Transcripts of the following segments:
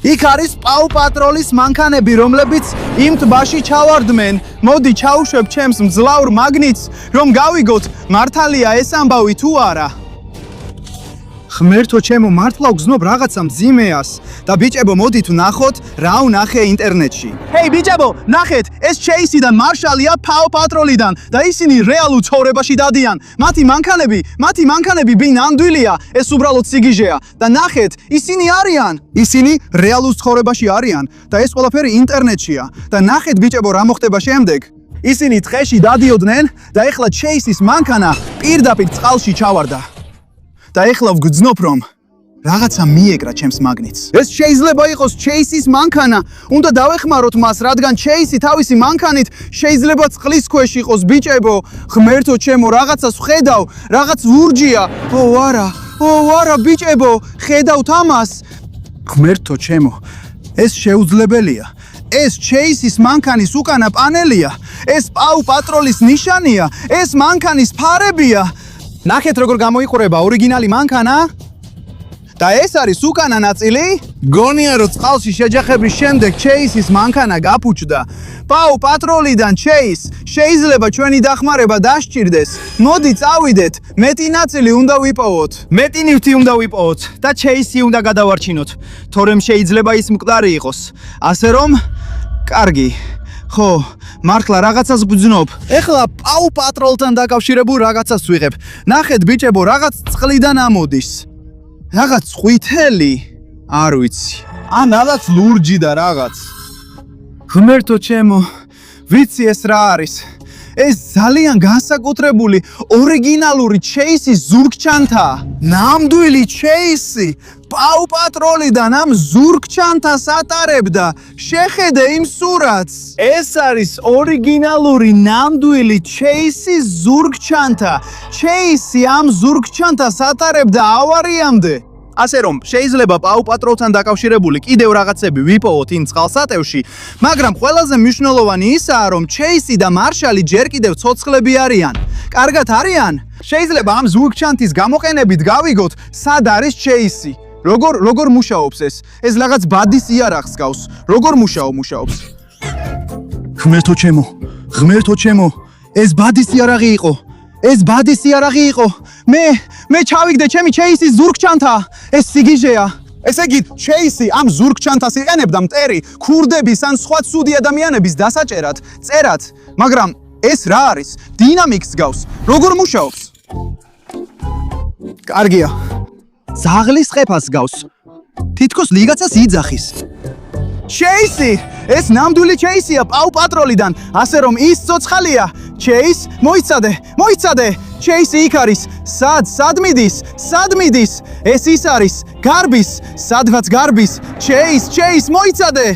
იქ არის პაუ პატროლის მანქანები, რომლებიც იმ ტბაში ჩავარდმენ. მოდი ჩავუშვებ ჩემს მძლავრ მაგნიტს, რომ გავიგოთ, მართალია ეს ამბავი თუ არა. ღმერთო ჩემო, მართლა ვგზნობ რაღაცა მძიმეას და ბიჭებო, მოდით ვნახოთ, რა ვნახე ინტერნეტში. ჰეი ბიჭებო, ნახეთ, ეს ჩეისი და მარშალია პაუ პატროლიდან და ისინი რეალურ ცხოვრებაში დადიან. მათი მანქანები ბინამდვილია, ეს უბრალოდ სიგიჟეა და ნახეთ, ისინი არიან. ისინი რეალურ ცხოვრებაში არიან და ეს ყველაფერი ინტერნეტშია და ნახეთ ბიჭებო, რა მოხდება შემდეგ. ისინი ტყეში დადიოდნენ და ეხლა ჩეისის მანქანა პირდაპირ წყალში ჩავარდა. და ეხლა ვგრძნობ, რომ რაღაცა მიეკრა ჩემს მაგნიტს. ეს შეიძლება იყოს ჩეისის მანქანა. უნდა დავეხმაროთ მას, რადგან ჩეისი თავისი მანქანით შეიძლება წყლის ქვეშ იყოს, ბიჭებო. ღმერთო ჩემო, რაღაცას ვხედავ, რაღაც ლურჯია. ო არა, ბიჭებო, ხედავთ ამას. ღმერთო ჩემო, ეს შეუძლებელია. ეს ჩეისის მანქანის უკანა პანელია. ეს პაუ პატროლის ნიშანია. ეს მანქანის ფარებია. ნახეთ როგორ გამოიყურება ორიგინალი მანქანა და ეს არის უკანა ნაწილი. გონია რომ წყალში შეჯახების შემდეგ ჩეისის მანქანა გაფუჭდა. პაუ პატროლიდან ჩეის შეიძლება ჩვენი დახმარება დასჭირდეს. მოდი წავიდეთ, მეტი ნაწილი უნდა ვიპოვოთ. მეტი ნივთი უნდა ვიპოვოთ და ჩეისი უნდა გადავარჩინოთ, თორემ შეიძლება ის მკვდარი იყოს. ასე რომ, კარგი. ხო, მართლა რაღაცას ვგრძნობ. ეხლა პაუ პატროლთან დაკავშირებულ რაღაცას ვიღებ. ნახეთ ბიჭებო, რაღაც წყლიდან ამოდის. რაღაც ყვითელი, არ ვიცი. ან რაღაც ლურჯი და რაღაც. ღმერთო ჩემო, ვიცი ეს რა არის. ეს ძალიან განსაკუთრებული ორიგინალური ჩეისის ზურგჩანთაა. ნამდვილი ჩეისი პაუ პატროლიდან ამ ზურგჩანთას ატარებდა. შეხედე იმ სურათს. ეს არის ორიგინალური ნამდვილი ჩეისის ზურგჩანთა. ჩეისი ამ ზურგჩანთას ატარებდა ავარიამდე. ასე რომ, შეიძლება პაუ პატროლთან დაკავშირებული კიდევ რაღაცები ვიპოვოთ იმ წყალსატევში, მაგრამ ყველაზე მნიშვნელოვანი ისაა, რომ ჩეისი და მარშალი ჯერ კიდევ ცოცხლები არიან. კარგად არიან? შეიძლება ამ ზურგჩანთის გამოყენებით გავიგოთ, სად არის ჩეისი. როგორ მუშაობს ეს? ეს რაღაც ბადის იარაღს გავს. როგორ მუშაობს? ღმერთო ჩემო, ეს ბადის იარაღი იყო. მე ჩავიგდე ჩემი ჩეისის ზურგჩანთა. ეს სიგიჟეა. ესე იგი, ჩეისი ამ ზურგჩანთას იყენებდა მტერი, ქურდების ან სხვა ცუდი ადამიანების დასაჭერად, წერად, მაგრამ ეს რა არის? დინამიკს გავს. როგორ მუშაობს? კარგია. ზაღლის ყეფას გავს. თითქოს ლიგაცას იძახის. ჩეისი! ეს ნამდვილი ჩეისია პაუ პატროლიდან, ასე რომ ის ცოცხალია. ჩეის, მოიცადე! ჩეისი იქ არის. სად მიდის? ეს ის არის. გარბის, სადღაც გარბის. ჩეის, მოიცადე!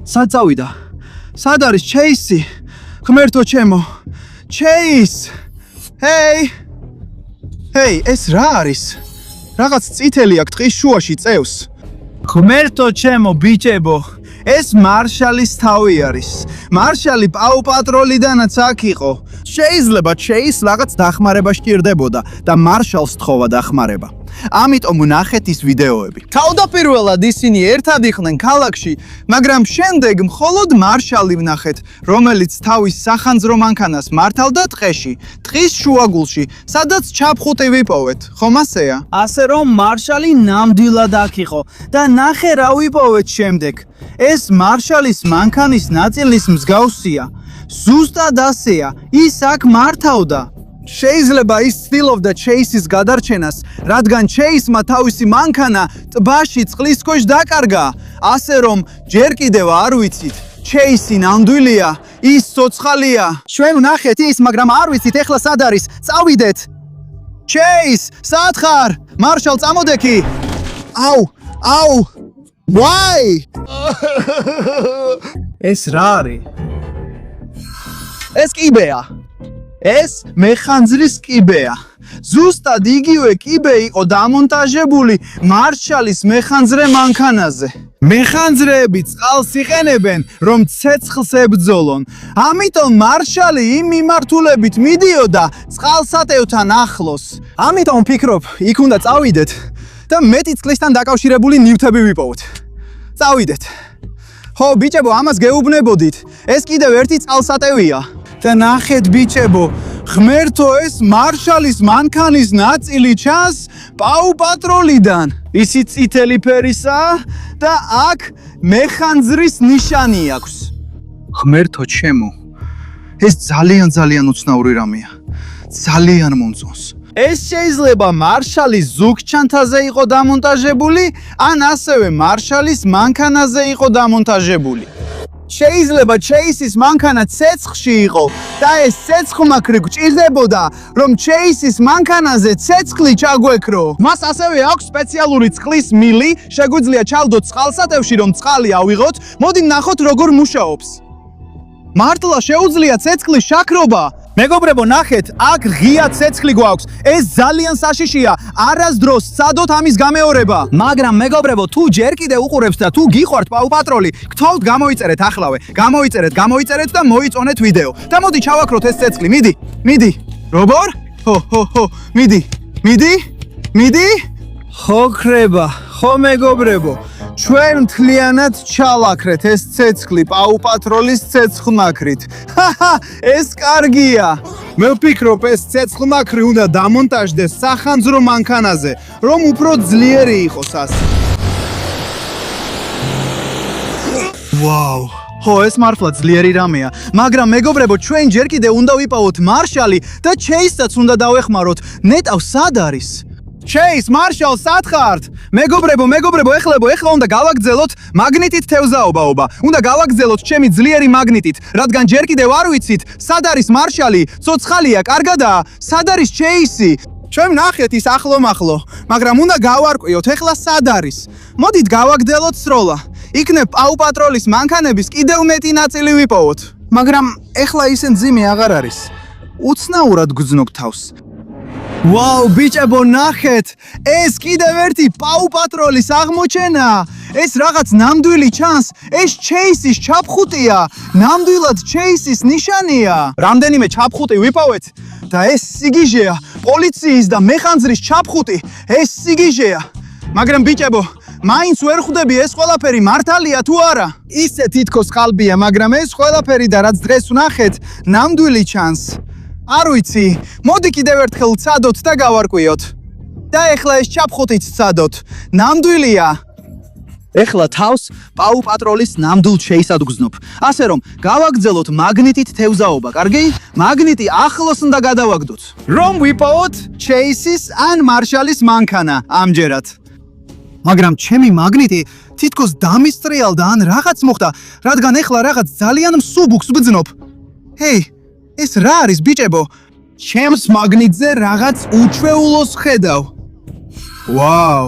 სად წავიდა? სად არის ჩეისი? ღმერთო ჩემო. ჩეის! ჰეი, ეს რა არის? რაღაც წითელი აქ ტყის შუაში წევს. ღმერთო ჩემო, ბიჭებო, ეს მარშალის თავი არის. მარშალი პაუ პატროლიდანაც აქ იყო. შეიძლება ჩეის რაღაც დახმარება სჭირდებოდა და მარშალს თხოვა დახმარება. ამიტომ ნახეთ ის ვიდეოები. თავდაპირველად ისინი ერთად იყვნენ ქალაქში, მაგრამ შემდეგ მხოლოდ მარშალი ვნახეთ, რომელიც თავის სახანძრო მანქანას მართავდა ტყეში, ტყის შუაგულში, სადაც ჩაფხუტი ვიპოვეთ. ხომ ასეა? ასე რომ მარშალი ნამდვილად აქ იყო და ნახე რა ვიპოვეთ შემდეგ. ეს მარშალის მანქანის ნაწილის მსგავსია. ზუსტად ასეა, ის აქ მართავდა. შეიძლება ის ცდილობდა ჩეისის გადარჩენას, რადგან ჩეისმა თავისი მანქანა ტბაში წყლის ქვეშ დაკარგა. ასე რომ, ჯერ კიდევ არ ვიცით, ჩეისი ნამდვილია, ის ცოცხალია. ჩვენ ვნახეთ ის, მაგრამ არ ვიცით ეხლა სად არის. წავიდეთ. ჩეის, სად ხარ? მარშალ, წამოდექი. აუ. ვაი! ეს რა არის? ეს კიბეა. ეს მეხანძრის კიბეა. ზუსტად იგივე კიბე იყო დამონტაჟებული მარშალის მეხანძრე მანქანაზე. მეხანძრეები წყალს იყენებენ, რომ ცეცხლს ებრძოლონ. ამიტომ მარშალი იმ მიმართულებით მიდიოდა წყალსატევთან ახლოს. ამიტომ ვფიქრობ, იქ უნდა წავიდეთ და მეტი წყლისთან დაკავშირებული ნივთები ვიპოვოთ. წავიდეთ. ხო, ბიჭებო, ამას გეუბნებოდით. ეს კიდევ ერთი წყალსატევია. და ნახეთ, ბიჭებო, ღმერთო, ეს მარშალის მანქანის ნაწილი ჩანს პაუ პატროლიდან. ისი წითელი ფერისაა და აქ მეხანძრის ნიშანი აქვს. ღმერთო ჩემო, ეს ძალიან უცნაური რამეა. ძალიან მომწონს. ეს შეიძლება მარშალის ზუგჩანთაზე იყო დამონტაჟებული, ან ასევე მარშალის მანქანაზე იყო დამონტაჟებული. შეიძლება ჩეისის მანქანა ცეცხლში იყო და ეს ცეცხლმაქრი გჭირდებოდა, რომ ჩეისის მანქანაზე ცეცხლი ჩაგვექრო. მას ასევე აქვს სპეციალური წყლის მილი, შეგვიძლია ჩავდოთ წყალსატევში, რომ წყალი ავიღოთ. მოდი ნახოთ, როგორ მუშაობს. მართლა შეუძლია ცეცხლის შაქრობა. მეგობრებო, ნახეთ, აქ ღია ცეცხლი გვაქვს. ეს ძალიან საშიშია. არასდროს სცადოთ ამის გამეორება. მაგრამ მეგობრებო, თუ ჯერ კიდევ უყურებთ და თუ გიყვართ პაუ პატროლი, გთხოვთ გამოიწერეთ ახლავე. გამოიწერეთ და მოიწონეთ ვიდეო. და მოდი ჩავაქროთ ეს ცეცხლი. მიდი. როგორ? ხო. მიდი. ხო ხრება. ხო მეგობრებო, ჩვენ მთლიანად ჩავაქრეთ ეს ცეცხლი პაუ პატროლის ცეცხლმაქრით. ეს კარგია. მე ვფიქრობ, ეს ცეცხლმაქრი უნდა დამონტაჟდეს სახანძრო მანქანაზე, რომ უფრო ძლიერი იყოს ასე. ვაუ. ხო, ეს მართლა ძლიერი რამეა, მაგრამ მეგობრებო, ჩვენ ჯერ კიდევ უნდა ვიპოვოთ მარშალი და ჩეისაც უნდა დავეხმაროთ. ნეტავ სად არის? ჩეის, მარშალ, სად ხართ? მეგობრებო, ეხლა უნდა გავაგრძელოთ მაგნიტით თევზაობა. უნდა გავაგრძელოთ ჩემი ძლიერი მაგნიტით, რადგან ჯერ კიდევ არ ვიცით, სად არის მარშალი, ცოცხალია, კარგადაა, სად არის ჩეისი. ჩვენ ნახეთ ის ახლო, მაგრამ უნდა გავარკვიოთ, ეხლა სად არის. მოდით გავაგრძელოთ სროლა. იქნებ პაუ პატროლის მანქანების კიდევ მეტი ნაწილი ვიპოვოთ. მაგრამ ეხლა ისე მძიმე აღარ არის. უცნაურად გძნობ თავს. ვაუ, ბიჭებო, ნახეთ, ეს კიდევ ერთი პაუ პატროლის აღმოჩენა. ეს რაღაც ნამდვილი ჩანს, ეს ჩეისის ჩაფხუტია, ნამდვილად ჩეისის ნიშანია. რამდენიმე ჩაფხუტი ვიპოვეთ და ეს სიგიჟეა, პოლიციის და მეხანძრის ჩაფხუტი, ეს სიგიჟეა. მაგრამ ბიჭებო, მაინც ვერ ხვდები ეს ყველაფერი მართალია თუ არა. ისე თითქოს ხალბია, მაგრამ ეს ყველაფერი და რაც დღეს ვნახეთ, ნამდვილი ჩანს. არ ვიცი, მოდი კიდევ ერთხელ ვცადოთ და გავარკვიოთ. და ეხლა ეს ჩაფხუტიც ვცადოთ. ნამდვილია. ეხლა თავს პაუ პატროლის ნამდვილ ჩეისად ვგზნობ. ასე რომ, გავაგრძელოთ მაგნიტით თევზაობა, კარგი? მაგნიტი ახლოს უნდა გადავაგდოთ. რომ ვიპოვოთ ჩეისის ან მარშალის მანქანა ამჯერად. მაგრამ ჩემი მაგნიტი თითქოს დამისწრიალდა ან რაღაც მოხდა, რადგან ეხლა რაღაც ძალიან მსუბუქს ვგზნობ. ჰეი, ეს რა არის, ბიჭებო? ჩემს მაგნიტზე რაღაც უჩვეულოს ხედავ. ვაუ!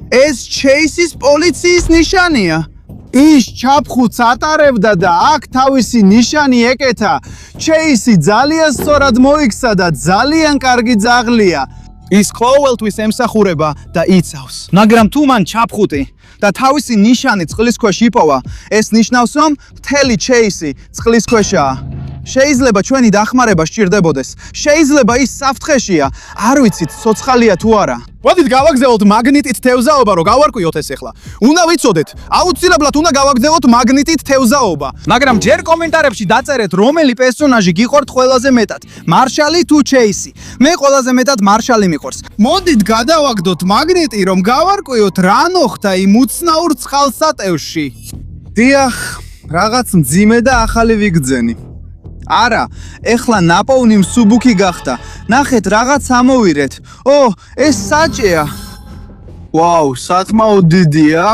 ეს ჩეისის პოლიციის ნიშანია. ის ჩაფხუტს ატარებდა და აქ თავისი ნიშანი ეკეთა. ჩეისი ძალიან სწორად მოიქცა და ძალიან კარგი ძაღლია. ის ყოველთვის ემსახურება და იცავს. მაგრამ თუ მან ჩაფხუტი და თავისი ნიშანი წყლის ქვეშ იპოვა, ეს ნიშნავს, რომ მთელი ჩეისი წყლის ქვეშაა. შეიძლება ჩვენი დახმარება სჭირდებოდეს. შეიძლება ის საფრთხეშია. არ ვიცით, ცოცხალია თუ არა. მოდით გავაგრძელოთ მაგნიტით თევზაობა, რომ გავარკვიოთ ეს ახლა. უნდა ვიცოდეთ, აუცილებლად უნდა გავაგრძელოთ მაგნიტით თევზაობა. მაგრამ ჯერ კომენტარებში დაწერეთ, რომელი პერსონაჟი გიყვართ ყველაზე მეტად, მარშალი თუ ჩეისი. მე ყველაზე მეტად მარშალი მიყვარს. მოდით გადავაგდოთ მაგნიტი, რომ გავარკვიოთ რა მოხდა იმ უცნაურ წყალსატევში. დიახ, რაღაც მძიმე და ახალი ვიგრძენი. არა, ეხლა ნაპოვნი მსუბუქი გახდა. ნახეთ, რაღაც ამოვირეთ. ეს საჭეა. ვაუ, სათმაოდ დიდია.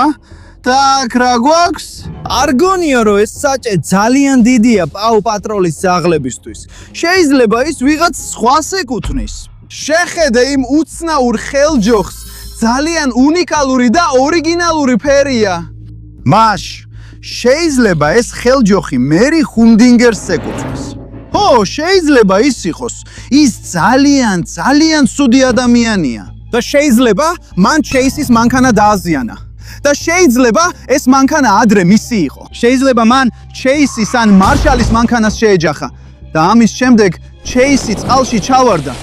და აქ რა გვაქვს? არ გონია, რომ ეს საჭე ძალიან დიდია პაუ პატროლის ძაღლებისთვის. შეიძლება ის ვიღაც სხვას ეკუთვნის. შეხედე იმ უცნაურ ხელჯოხს. ძალიან უნიკალური და ორიგინალური ფერია. მაშ შეიძლება ეს ხელჯოხი მერი ხუნდინგერს ეკუთვნის. შეიძლება ის იყოს. ის ძალიან ცუდი ადამიანია. და შეიძლება მან ჩეისის მანქანა დააზიანა. და შეიძლება ეს მანქანა ადრე მისი იყო. შეიძლება მან ჩეისის ან მარშალის მანქანას შეეჯახა. და ამის შემდეგ ჩეისი წყალში ჩავარდა.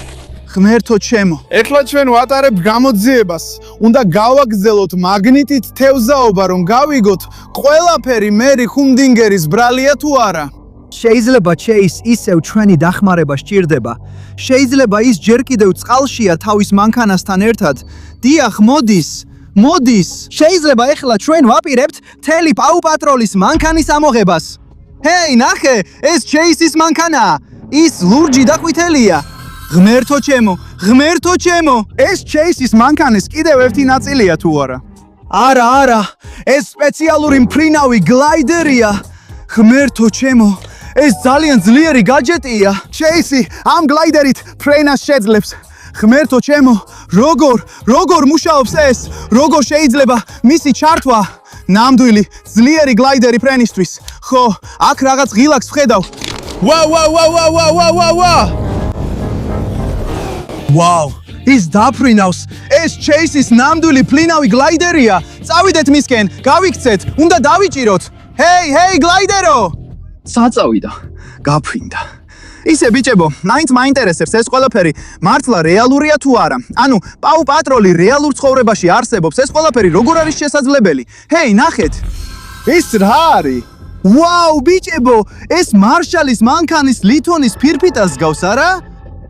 ღმერთო ჩემო. ეხლა ჩვენ ვატარებთ გამოძიებას. უნდა გავაგრძელოთ მაგნიტით თევზაობა, რომ გავიგოთ ყველაფერი მერი ხუმდინგერის ბრალია თუ არა. შეიძლება ჩეის ისევ ჩვენი დახმარება სჭირდება. შეიძლება ის ჯერ კიდევ წყალშია თავის მანქანასთან ერთად. დიახ, მოდის. შეიძლება ეხლა ჩვენ ვაპირებთ მთელი პაუ-პატროლის მანქანის ამოღებას. ჰეი, ნახე, ეს ჩეისის მანქანაა. ის ლურჯი და ყვითელია. ღმერთო ჩემო, ეს ჩეისის მანქანის კიდევ ერთი ნაწილია თუ არა? არა, ეს სპეციალური მფრინავი გლაიდერია. ღმერთო ჩემო, ეს ძალიან ძლიერი გაჯეტია. ჩეისი ამ გლაიდერით ფრენას შეძლებს. ღმერთო ჩემო, როგორ მუშაობს ეს? როგორ შეიძლება მისი ჩართვა? ნამდვილი ძლიერი გლაიდერი ფრენისთვის. ხო, აქ რაღაც ღილაკს ვხედავ. ვაუ, ის დაფრინავს. ეს ჩეისის ნამდვილი ფლინავი გლაიდერია. წავიდეთ მისკენ, გავიქცეთ, უნდა დავიჭიროთ. ჰეი, გლაიდერო! საწავიდა, გაფრინდა. ისე ბიჭებო, მაინც მაინტერესებს ეს ყველაფერი მართლა რეალურია თუ არა? ანუ, პაუ-პატროლი რეალურ ცხოვრებაში არსებობს, ეს ყველაფერი როგორ არის შესაძლებელი? ჰეი, ნახეთ. ის რა არის? ვაუ, ბიჭებო, ეს მარშალის მანქანის ლითონის ფირფიტას გავს, არა?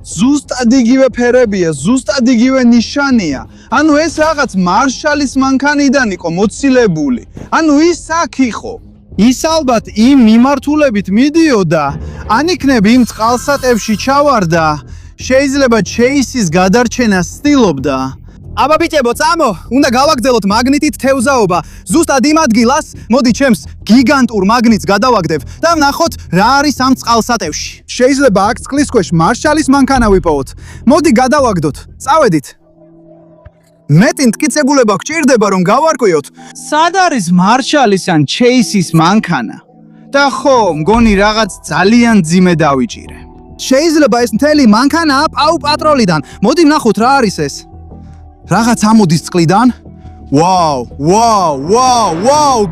ზუსტად იგივე ფერებია, ზუსტად იგივე ნიშანია. ანუ ეს რაღაც მარშალის მანქანიდან იყო მოცილებული. ანუ ის აქ იყო. ის ალბათ იმ მიმართულებით მიდიოდა, ან იქნებ იმ წყალსატევში ჩავარდა. შეიძლება ჩეისის გადარჩენას ცდილობდა. აბა ბიჭებო, წამო, უნდა გავაგრძელოთ მაგნიტით თევზაობა. ზუსტად იმ ადგილას, მოდი ჩემს გიგანტურ მაგნიტს გადავაგდებ და ვნახოთ რა არის ამ წყალსატევში. შეიძლება აქ წყლის ქვეშ მარშალის მანქანა ვიპოვოთ. მოდი გადავაგდოთ. წავედით. მეტი მტკიცებულება გჭირდება, რომ გავარკვიოთ, სად არის მარშალის ან ჩეისის მანქანა. და ხო, მგონი რაღაც ძალიან ძიმე დავიჭირე. შეიძლება ეს მთელი მანქანაა პაუ-პატროლიდან. მოდი ვნახოთ რა არის ეს. რაღაც ამოდის წყლიდან. ვაუ,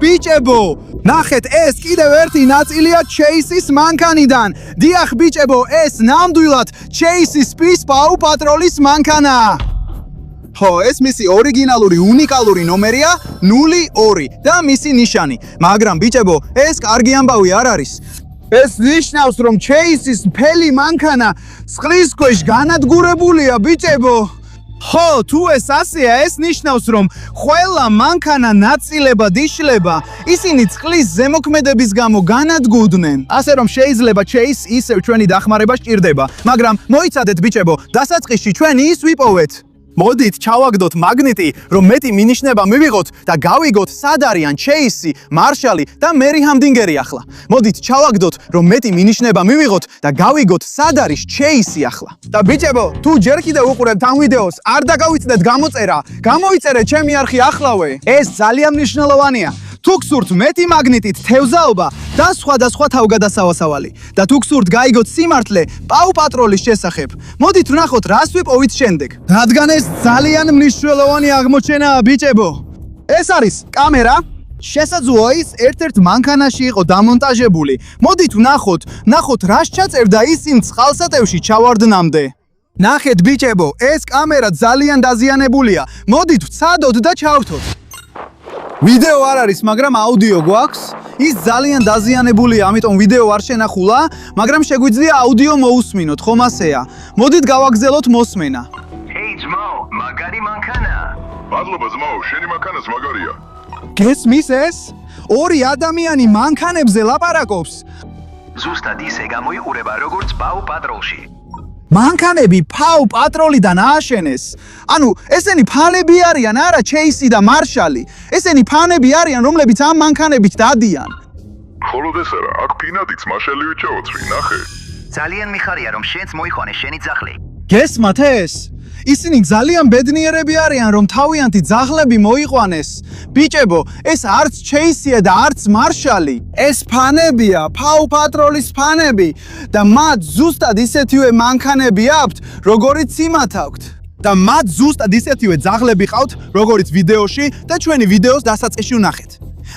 ბიჭებო! ნახეთ, ეს კიდევ ერთი ნაწილია ჩეისის მანქანიდან. დიახ, ბიჭებო, ეს ნამდვილად ჩეისის პაუ-პატროლის მანქანაა. ხო, ეს მისი ორიგინალური უნიკალური ნომერია 02 და მისი ნიშანი. მაგრამ ბიჭებო, ეს კარგი ამბავი არ არის. ეს ნიშნავს, რომ ჩეისის მთელი მანქანა წყლის ქვეშ განადგურებულია, ბიჭებო. ხო, თუ ეს ასეა, ეს ნიშნავს, რომ ყველა მანქანა ნაწილებად იშლება. ისინი წყლის ზემოქმედების გამო განადგურდნენ. ასე რომ შეიძლება ჩეის ისევ ჩვენი დახმარება სჭირდება. მაგრამ მოიცადეთ ბიჭებო, დასაწყისში ჩვენ ის ვიპოვეთ. მოდით ჩავაგდოთ მაგნიტი, რომ მეტი მინიშნება მივიღოთ და გავიგოთ სად არიან ჩეისი, მარშალი და მერი ჰამდინგერი ახლა. მოდით ჩავაგდოთ, რომ მეტი მინიშნება მივიღოთ და გავიგოთ სად არის ჩეისი ახლა. და ბიჭებო, თუ ჯერ კიდევ უყურებთ ამ ვიდეოს, არ დაგავიწყდეთ გამოწერა. გამოიწერეთ ჩემი არხი ახლავე. ეს ძალიან მნიშვნელოვანია. თუ გსურთ მეტი მაგნიტით თევზაობა და სხვადასხვა თავგადასავალი და თუ გსურთ გაიგოთ სიმართლე პაუ-პატროლის შესახებ, მოდით ვნახოთ რას ვიპოვით შემდეგ. რადგან ეს ძალიან მნიშვნელოვანი აღმოჩენაა, ბიჭებო. ეს არის კამერა. შესაძლოა ის ერთ-ერთ მანქანაში იყო დამონტაჟებული. მოდით ვნახოთ რას ჩაწერდა ის იმ წყალსატევში ჩავარდნამდე. ნახეთ ბიჭებო, ეს კამერა ძალიან დაზიანებულია. მოდით ვცადოთ და ჩავთოთ. ვიდეო არ არის, მაგრამ აუდიო გვაქვს. ის ძალიან დაზიანებულია, ამიტომ ვიდეო არ შენახულა, მაგრამ შეგვიძლია აუდიო მოусმინოთ, ხომ ასეა? მოდით გავაგზელოთ მოსმენა. Hey ძმაო, მაგარი მანქანა. მადლობა ძმაო, შენი მანქანაც მაგარია. გესმის ეს? ორი ადამიანი მანქანებზე ლაპარაკობს. ზუსტად ისე გამოიყურება, როგორც პაუ-პატროლში. მანქანები პაუ-პატროლიდან ააშენეს. ანუ, ესენი ფანები არიან, არა ჩეისი და მარშალი. ესენი ფანები არიან, რომლებიც ამ მანქანებით დადიან. ხოლოდ ეს არა, აქ ფინადიც მაშალივე ჩავაცვი, ნახე. ძალიან მიხარია, რომ შენც მოიხვანეს შენი ძაღლი. გესმათ ეს? ისინი ძალიან ბედნიერები არიან, რომ თავიანთი ძაღლები მოიყვანეს. ბიჭებო, ეს არც ჩეისია და არც მარშალი. ეს ფანებია, პაუ-პატროლის ფანები და მათ ზუსტად ისეთივე მანქანები აქვთ, როგორიც იმათ აქვთ. და მათ ზუსტად ისეთივე ძაღლები ყავთ, როგორიც ვიდეოში და ჩვენი ვიდეოს დასაწყისში ვნახეთ.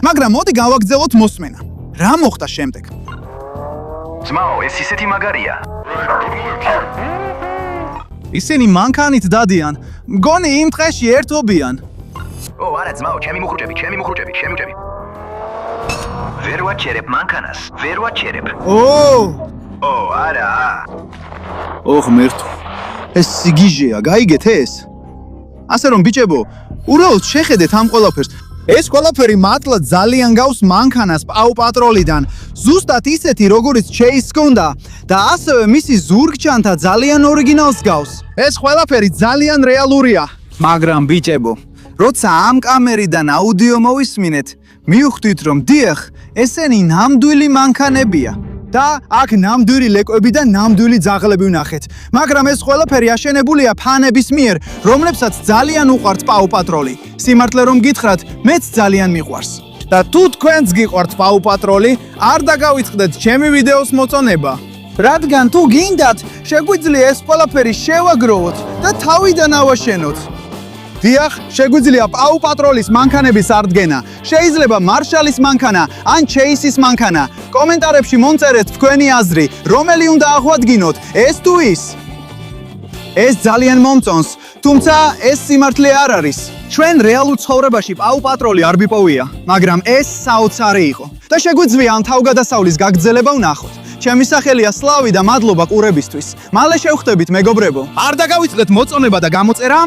მაგრამ მოდი გავაგრძელოთ მოსმენა. რა მოხდა შემდეგ? ძმაო, ეს ისეთი მაგარია. ისინი მანქანით დადიან. მგონი იმ დღეში ერთობიან. ო, არა ძმაო, ჩემი მუხრუჭები. ვერ ვაჩერებ მანქანას, ვერ ვაჩერებ. ო, არა. ოხ მერტო. ეს სიგიჟეა, გაიგეთ ეს? ასე რომ ბიჭებო, უბრალოდ შეხედეთ ამ ყველაფერს. ეს ყველაფერი მართლა ძალიან გავს მანქანას პაუ პატროლიდან. ზუსტად ისეთი, როგორიც ჩეის ჰქონდა და ასევე მისი ზურგჩანთა ძალიან ორიგინალს გავს. ეს ყველაფერი ძალიან რეალურია. მაგრამ ბიჭებო, როცა ამ კამერიდან აუდიო მოვისმინეთ, მივხვდით რომ დიახ, ესენი ნამდვილი მანქანებია. და აქ ნამდვილი ლეკვები და ნამდვილი ძაღლები ვნახეთ. მაგრამ ეს ყველაფერი აშენებულია ფანების მიერ, რომლებსაც ძალიან უყვართ პაუ პატროლი. სიმართლე რომ გითხრათ, მეც ძალიან მიყვარს. და თუ თქვენც გიყვართ პაუ პატროლი, არ დაგავიწყდეთ ჩემი ვიდეოს მოწონება. რადგან თუ გინდათ, შეგვიძლია ეს ყველაფერი შევაგროვოთ და თავიდან ავაშენოთ. დიახ, შეგვიძლია პაუ პატროლის მანქანების არდგენა. შეიძლება მარშალის მანქანა ან ჩეისის მანქანა. კომენტარებში მონწერეთ თქვენი აზრი, რომელი უნდა აღვადგინოთ, ეს თუ ის. ეს ძალიან მომწონს, თუმცა ეს სიმართლე არ არის. ჩვენ რეალურ ცხოვრებაში პაუ პატროლი არ ვიპოვია, მაგრამ ეს საოცარი იყო. და შეგვიძლია ამ თავგადასავლის გაგრძელება ვნახოთ. ჩემი სახელია სლავი და მადლობა ყურებისთვის. მალე შევხვდებით მეგობრებო. არ დაგავიწყდეთ მოწონება და გამოწერა?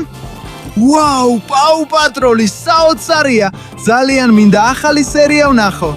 ვაუ, პაუ პატროლი საოცარია. ძალიან მინდა ახალი სერია ვნახო.